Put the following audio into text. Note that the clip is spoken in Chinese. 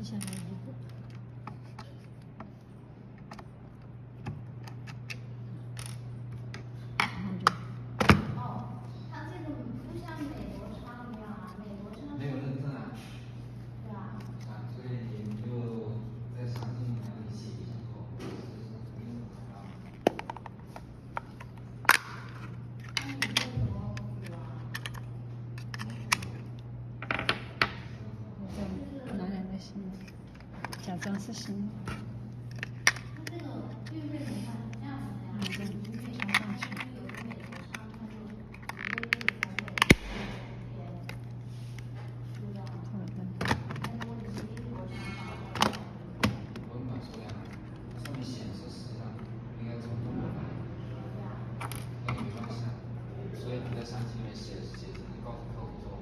接下来一步。然后就它这个不像美国仓一样啊，美国仓没有认证啊。对啊。所以你就在详情里面你写一下后，那你这怎么补啊？我再拿两个新的，假装是新的。它这个运费的话是这样的呀，这样因为插上去。有的美国仓它就一个月才会便宜，是这样吗？但如果你是英国仓的话，我们把数量上面显示实际上应该从中国买，那你没关系啊。所以你在详情里面写你告诉客户说，